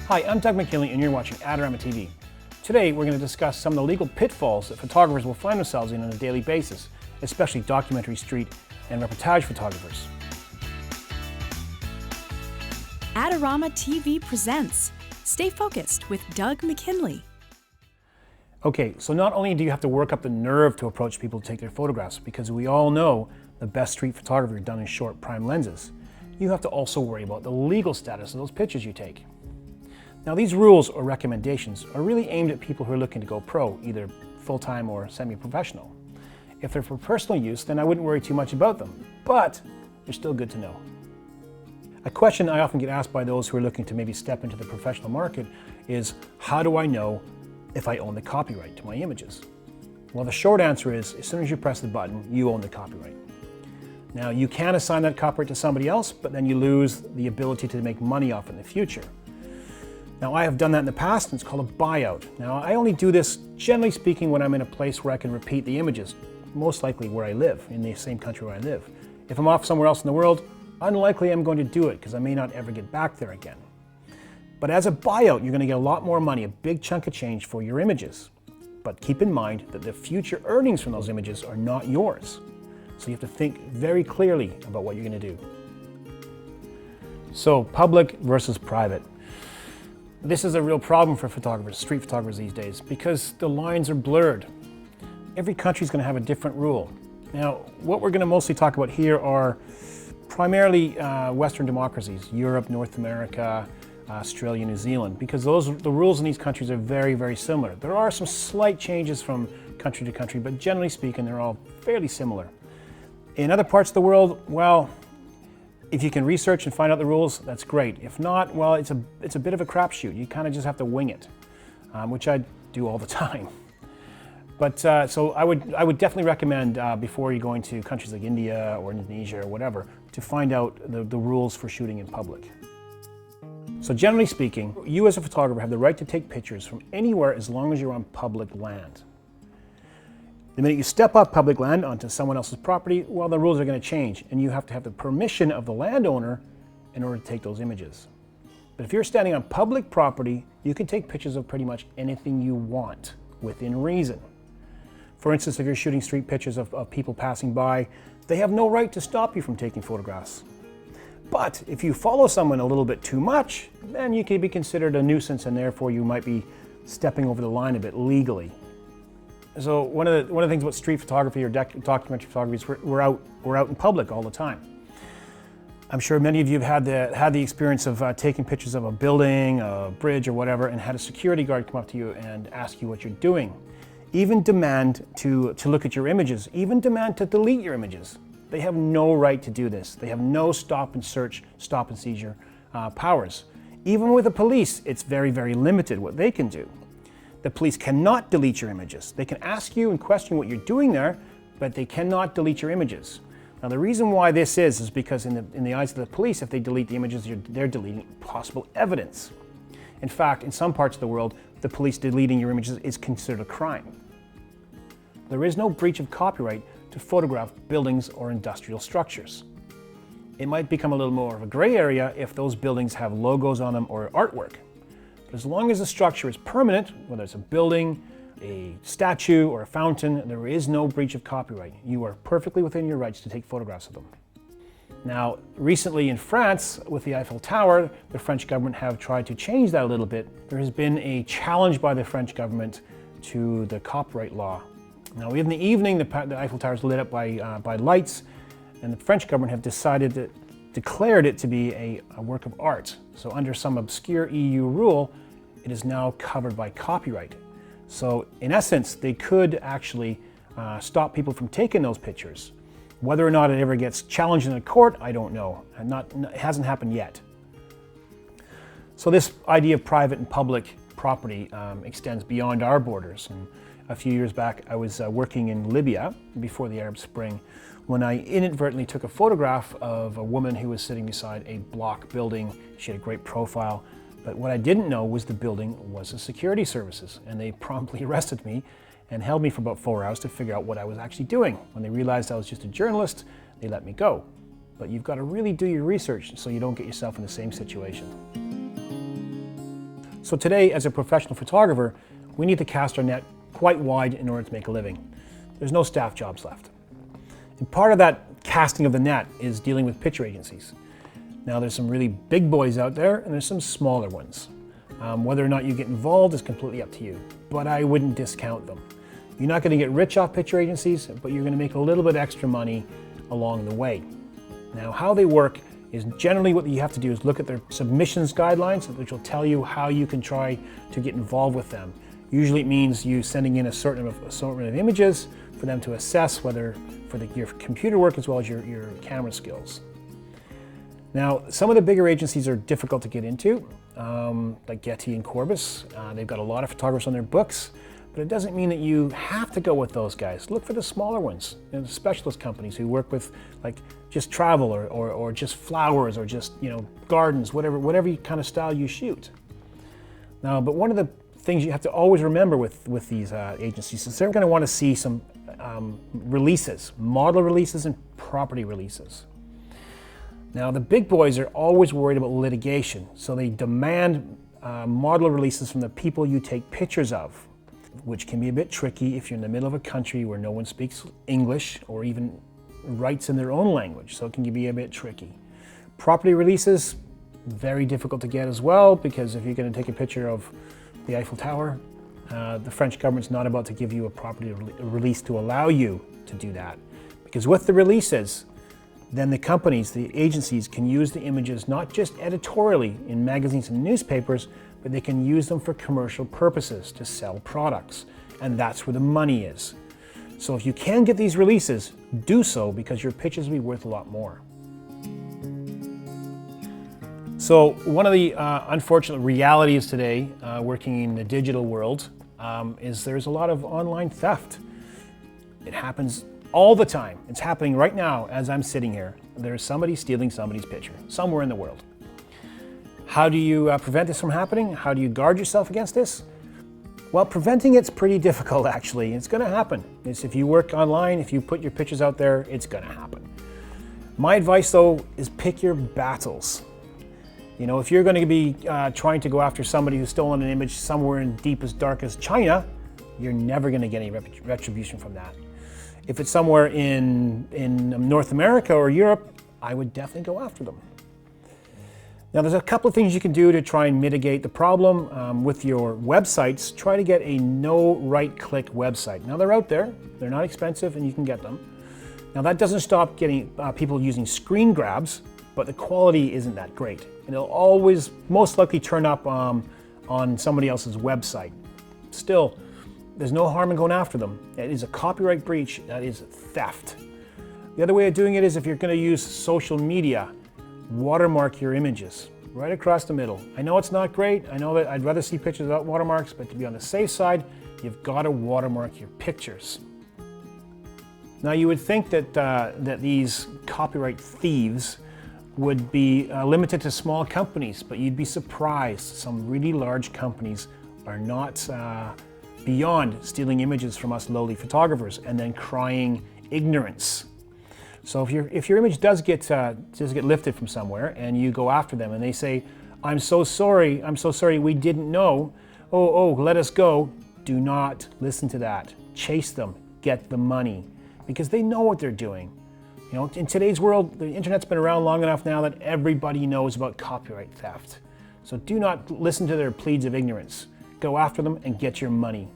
Hi, I'm Doug McKinlay and you're watching Adorama TV. Today we're going to discuss some of the legal pitfalls that photographers will find themselves in on a daily basis, especially documentary, street, and reportage photographers. Adorama TV presents Stay Focused with Doug McKinlay. Okay, so not only do you have to work up the nerve to approach people to take their photographs, because we all know the best street photography are done in short prime lenses, you have to also worry about the legal status of those pictures you take. Now these rules or recommendations are really aimed at people who are looking to go pro, either full-time or semi-professional. If they're for personal use, then I wouldn't worry too much about them, but they're still good to know. A question I often get asked by those who are looking to maybe step into the professional market is, how do I know if I own the copyright to my images? Well, the short answer is, as soon as you press the button, you own the copyright. Now, you can assign that copyright to somebody else, but then you lose the ability to make money off it in the future. Now, I have done that in the past, and it's called a buyout. Now, I only do this, generally speaking, when I'm in a place where I can repeat the images, most likely where I live, in the same country where I live. If I'm off somewhere else in the world, unlikely I'm going to do it, because I may not ever get back there again. But as a buyout, you're going to get a lot more money, a big chunk of change for your images. But keep in mind that the future earnings from those images are not yours. So you have to think very clearly about what you're going to do. So, public versus private. This is a real problem for photographers, street photographers these days, because the lines are blurred. Every country is going to have a different rule. Now, what we're going to mostly talk about here are primarily Western democracies, Europe, North America, Australia, New Zealand, because the rules in these countries are very, very similar. There are some slight changes from country to country, but generally speaking, they're all fairly similar. In other parts of the world, well, if you can research and find out the rules, that's great. If not, well, it's a bit of a crapshoot. You kind of just have to wing it, which I do all the time. But so I would definitely recommend before you go into countries like India or Indonesia or whatever, to find out the rules for shooting in public. So generally speaking, you as a photographer have the right to take pictures from anywhere as long as you're on public land. The minute you step off public land onto someone else's property, well, the rules are going to change, and you have to have the permission of the landowner in order to take those images. But if you're standing on public property, you can take pictures of pretty much anything you want, within reason. For instance, if you're shooting street pictures of people passing by, they have no right to stop you from taking photographs. But if you follow someone a little bit too much, then you can be considered a nuisance, and therefore you might be stepping over the line a bit legally. So one of the things about street photography or documentary photography is we're out in public all the time. I'm sure many of you have had the experience of taking pictures of a building, a bridge, or whatever, and had a security guard come up to you and ask you what you're doing. Even demand to look at your images, even demand to delete your images. They have no right to do this. They have no stop and search, stop and seizure powers. Even with the police, it's very, very limited what they can do. The police cannot delete your images. They can ask you and question what you're doing there, but they cannot delete your images. Now the reason why this is because in the eyes of the police, if they delete the images, they're deleting possible evidence. In fact, in some parts of the world, the police deleting your images is considered a crime. There is no breach of copyright to photograph buildings or industrial structures. It might become a little more of a gray area if those buildings have logos on them or artwork. But as long as the structure is permanent, whether it's a building, a statue, or a fountain, there is no breach of copyright. You are perfectly within your rights to take photographs of them. Now, recently in France, with the Eiffel Tower, the French government have tried to change that a little bit. There has been a challenge by the French government to the copyright law. Now, in the evening, the Eiffel Tower is lit up by lights, and the French government have declared it to be a work of art. So under some obscure EU rule, it is now covered by copyright. So in essence, they could actually stop people from taking those pictures. Whether or not it ever gets challenged in a court, I don't know. It hasn't happened yet. So this idea of private and public property extends beyond our borders. And a few years back, I was working in Libya before the Arab Spring, when I inadvertently took a photograph of a woman who was sitting beside a block building. She had a great profile, but what I didn't know was the building was the security services, and they promptly arrested me and held me for about 4 hours to figure out what I was actually doing. When they realized I was just a journalist, they let me go. But you've got to really do your research so you don't get yourself in the same situation. So today, as a professional photographer, we need to cast our net quite wide in order to make a living. There's no staff jobs left. And part of that casting of the net is dealing with picture agencies. Now there's some really big boys out there and there's some smaller ones. Whether or not you get involved is completely up to you, but I wouldn't discount them. You're not going to get rich off picture agencies, but you're going to make a little bit extra money along the way. Now how they work is generally what you have to do is look at their submissions guidelines, which will tell you how you can try to get involved with them. Usually it means you sending in a certain assortment of images for them to assess whether for your computer work as well as your camera skills. Now, some of the bigger agencies are difficult to get into, like Getty and Corbis. They've got a lot of photographers on their books, but it doesn't mean that you have to go with those guys. Look for the smaller ones, the specialist companies who work with like just travel or just flowers or just gardens, whatever kind of style you shoot. Now, but one of the things you have to always remember with these agencies is they're going to want to see some releases, model releases and property releases. Now the big boys are always worried about litigation, so they demand model releases from the people you take pictures of, which can be a bit tricky if you're in the middle of a country where no one speaks English or even writes in their own language, so it can be a bit tricky. Property releases, very difficult to get as well, because if you're going to take a picture of the Eiffel Tower, the French government's not about to give you a property release to allow you to do that. Because with the releases, then the companies, the agencies can use the images not just editorially in magazines and newspapers, but they can use them for commercial purposes to sell products. And that's where the money is. So if you can get these releases, do so, because your pictures will be worth a lot more. So one of the unfortunate realities today, working in the digital world, is there's a lot of online theft. It happens all the time. It's happening right now as I'm sitting here. There's somebody stealing somebody's picture somewhere in the world. How do you prevent this from happening? How do you guard yourself against this? Well, preventing it's pretty difficult actually. It's going to happen. If you work online, if you put your pictures out there, it's going to happen. My advice though is pick your battles. If you're going to be trying to go after somebody who's stolen an image somewhere in deepest, darkest China, you're never going to get any retribution from that. If it's somewhere in North America or Europe, I would definitely go after them. Now there's a couple of things you can do to try and mitigate the problem with your websites. Try to get a no right-click website. Now they're out there, they're not expensive and you can get them. Now that doesn't stop getting people using screen grabs, but the quality isn't that great. And it'll always most likely turn up on somebody else's website. Still, there's no harm in going after them. It is a copyright breach, that is theft. The other way of doing it is if you're going to use social media, watermark your images right across the middle. I know it's not great, I know that I'd rather see pictures without watermarks, but to be on the safe side, you've got to watermark your pictures. Now you would think that these copyright thieves would be limited to small companies, but you'd be surprised. Some really large companies are not beyond stealing images from us lowly photographers and then crying ignorance. So if your image does get lifted from somewhere and you go after them and they say, I'm so sorry, we didn't know, oh, let us go, do not listen to that. Chase them, get the money, because they know what they're doing. In today's world, the internet's been around long enough now that everybody knows about copyright theft. So do not listen to their pleas of ignorance. Go after them and get your money.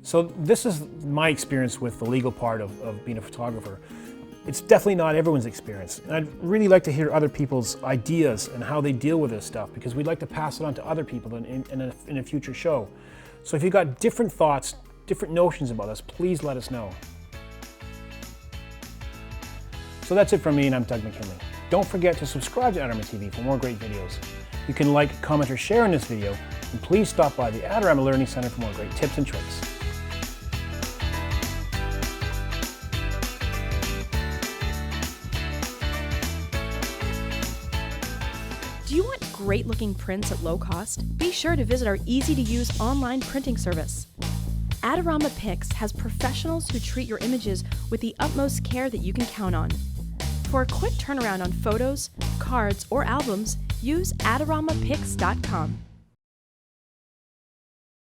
So this is my experience with the legal part of being a photographer. It's definitely not everyone's experience. And I'd really like to hear other people's ideas and how they deal with this stuff, because we'd like to pass it on to other people in a future show. So if you've got different thoughts, different notions about this, please let us know. So that's it from me, and I'm Doug McKinlay. Don't forget to subscribe to Adorama TV for more great videos. You can like, comment, or share in this video, and please stop by the Adorama Learning Center for more great tips and tricks. Do you want great looking prints at low cost? Be sure to visit our easy-to-use online printing service. Adorama Pix has professionals who treat your images with the utmost care that you can count on. For a quick turnaround on photos, cards, or albums, use AdoramaPix.com.